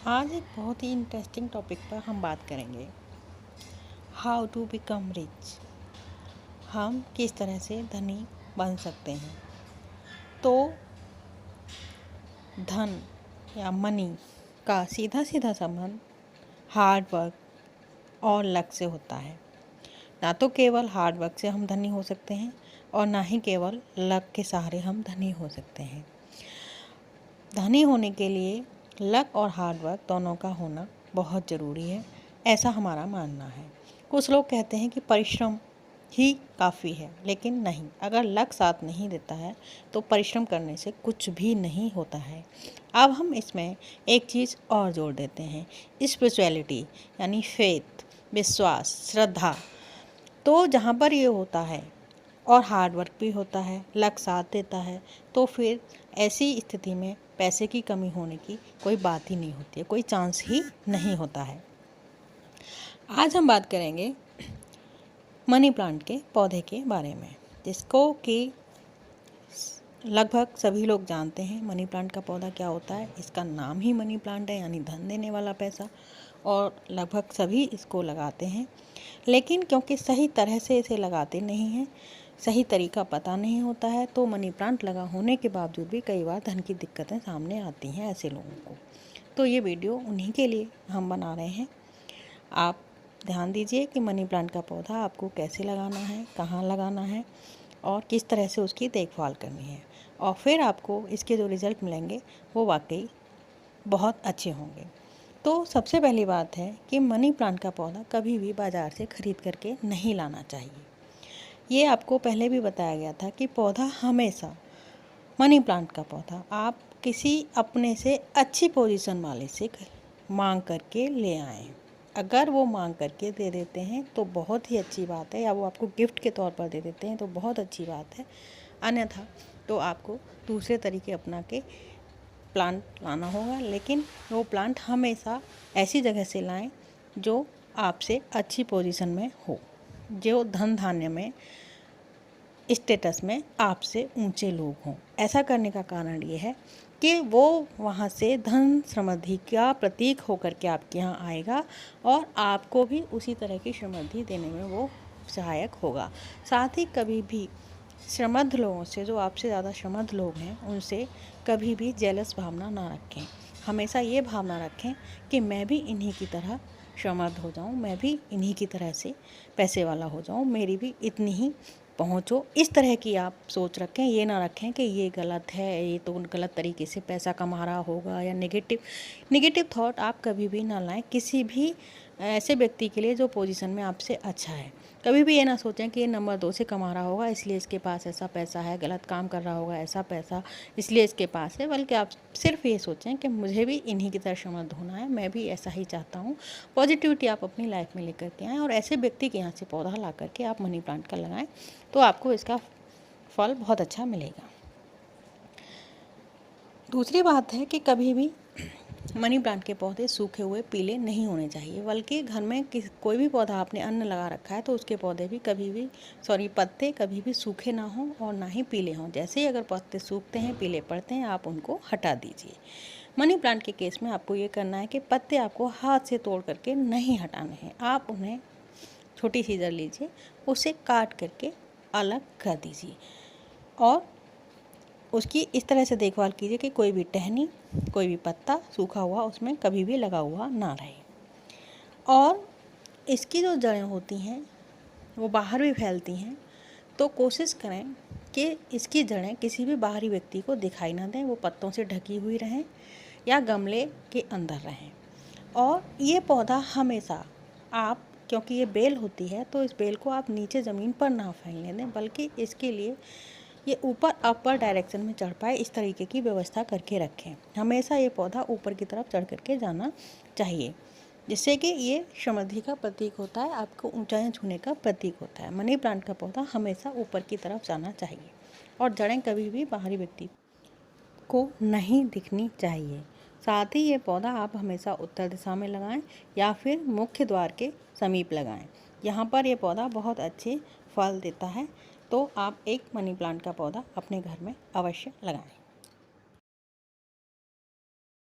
आज एक बहुत ही इंटरेस्टिंग टॉपिक पर हम बात करेंगे, हाउ टू बिकम रिच। हम किस तरह से धनी बन सकते हैं। तो धन या मनी का सीधा सीधा संबंध हार्ड वर्क और लक से होता है। ना तो केवल हार्ड वर्क से हम धनी हो सकते हैं और ना ही केवल लक के सहारे हम धनी हो सकते हैं। धनी होने के लिए लक और हार्ड वर्क दोनों का होना बहुत ज़रूरी है, ऐसा हमारा मानना है। कुछ लोग कहते हैं कि परिश्रम ही काफ़ी है, लेकिन नहीं, अगर लक साथ नहीं देता है तो परिश्रम करने से कुछ भी नहीं होता है। अब हम इसमें एक चीज़ और जोड़ देते हैं, स्पिरिचुअलिटी यानी फेथ, विश्वास, श्रद्धा। तो जहाँ पर ये होता है और हार्ड वर्क भी होता है, लक साथ देता है, तो फिर ऐसी स्थिति में पैसे की कमी होने की कोई बात ही नहीं होती है, कोई चांस ही नहीं होता है। आज हम बात करेंगे मनी प्लांट के पौधे के बारे में, जिसको कि लगभग सभी लोग जानते हैं। मनी प्लांट का पौधा क्या होता है, इसका नाम ही मनी प्लांट है, यानी धन देने वाला पैसा, और लगभग सभी इसको लगाते हैं। लेकिन क्योंकि सही तरह से इसे लगाते नहीं हैं, सही तरीका पता नहीं होता है, तो मनी प्लांट लगा होने के बावजूद भी कई बार धन की दिक्कतें सामने आती हैं ऐसे लोगों को। तो ये वीडियो उन्हीं के लिए हम बना रहे हैं। आप ध्यान दीजिए कि मनी प्लांट का पौधा आपको कैसे लगाना है, कहाँ लगाना है और किस तरह से उसकी देखभाल करनी है, और फिर आपको इसके जो रिज़ल्ट मिलेंगे वो वाकई बहुत अच्छे होंगे। तो सबसे पहली बात है कि मनी प्लांट का पौधा कभी भी बाज़ार से ख़रीद करके नहीं लाना चाहिए। ये आपको पहले भी बताया गया था कि पौधा हमेशा, मनी प्लांट का पौधा आप किसी अपने से अच्छी पोजीशन वाले से मांग करके ले आएँ। अगर वो मांग करके दे देते हैं तो बहुत ही अच्छी बात है, या वो आपको गिफ्ट के तौर पर दे देते हैं तो बहुत अच्छी बात है। अन्यथा तो आपको दूसरे तरीके अपना के प्लांट लाना होगा, लेकिन वो प्लांट हमेशा ऐसी जगह से लाएं जो आपसे अच्छी पोजीशन में हो, जो धन धान्य में, स्टेटस में आपसे ऊंचे लोग हों। ऐसा करने का कारण ये है कि वो वहाँ से धन समृद्धि का प्रतीक होकर के आपके यहाँ आएगा और आपको भी उसी तरह की समृद्धि देने में वो सहायक होगा। साथ ही कभी भी समृद्ध लोगों से, जो आपसे ज़्यादा समृद्ध लोग हैं, उनसे कभी भी जेलस भावना ना रखें। हमेशा ये भावना रखें कि मैं भी इन्हीं की तरह समृद्ध हो जाऊं, मैं भी इन्हीं की तरह से पैसे वाला हो जाऊं, मेरी भी इतनी ही पहुँचो। इस तरह की आप सोच रखें, ये ना रखें कि ये गलत है, ये तो गलत तरीके से पैसा कमा रहा होगा, या नेगेटिव थॉट आप कभी भी ना लाएं किसी भी ऐसे व्यक्ति के लिए जो पोजीशन में आपसे अच्छा है। कभी भी ये ना सोचें कि ये नंबर 2 से कमा रहा होगा इसलिए इसके पास ऐसा पैसा है, गलत काम कर रहा होगा ऐसा पैसा इसलिए इसके पास है, बल्कि आप सिर्फ ये सोचें कि मुझे भी इन्हीं की तरह समृद्ध होना है, मैं भी ऐसा ही चाहता हूँ। पॉजिटिविटी आप अपनी लाइफ में लेकर के आएँ और ऐसे व्यक्ति के यहाँ से पौधा ला करके आप मनी प्लांट का लगाएं, तो आपको इसका फल बहुत अच्छा मिलेगा। दूसरी बात है कि कभी भी मनी प्लांट के पौधे सूखे हुए पीले नहीं होने चाहिए, बल्कि घर में कोई भी पौधा आपने अन्न लगा रखा है तो उसके पौधे भी पत्ते कभी भी सूखे ना हों और ना ही पीले हों। जैसे ही अगर पत्ते सूखते हैं, पीले पड़ते हैं, आप उनको हटा दीजिए। मनी प्लांट के केस में आपको ये करना है कि पत्ते आपको हाथ से तोड़ करके नहीं हटाने हैं। आप उन्हें छोटी सीजर लीजिए, उसे काट करके अलग कर दीजिए और उसकी इस तरह से देखभाल कीजिए कि कोई भी टहनी, कोई भी पत्ता सूखा हुआ उसमें कभी भी लगा हुआ ना रहे। और इसकी जो जड़ें होती हैं वो बाहर भी फैलती हैं, तो कोशिश करें कि इसकी जड़ें किसी भी बाहरी व्यक्ति को दिखाई ना दें, वो पत्तों से ढकी हुई रहें या गमले के अंदर रहें। और ये पौधा हमेशा आप, क्योंकि ये बेल होती है तो इस बेल को आप नीचे ज़मीन पर ना फैलने दें, बल्कि इसके लिए ये ऊपर अपर डायरेक्शन में चढ़ पाए इस तरीके की व्यवस्था करके रखें। हमेशा ये पौधा ऊपर की तरफ चढ़ करके जाना चाहिए, जिससे कि ये समृद्धि का प्रतीक होता है, आपको ऊंचाइयां छूने का प्रतीक होता है। मनी प्लांट का पौधा हमेशा ऊपर की तरफ जाना चाहिए और जड़ें कभी भी बाहरी व्यक्ति को नहीं दिखनी चाहिए। साथ ही ये पौधा आप हमेशा उत्तर दिशा में लगाएं या फिर मुख्य द्वार के समीप लगाएं। यहाँ पर ये पौधा बहुत अच्छे फल देता है, तो आप एक मनी प्लांट का पौधा अपने घर में अवश्य लगाएं।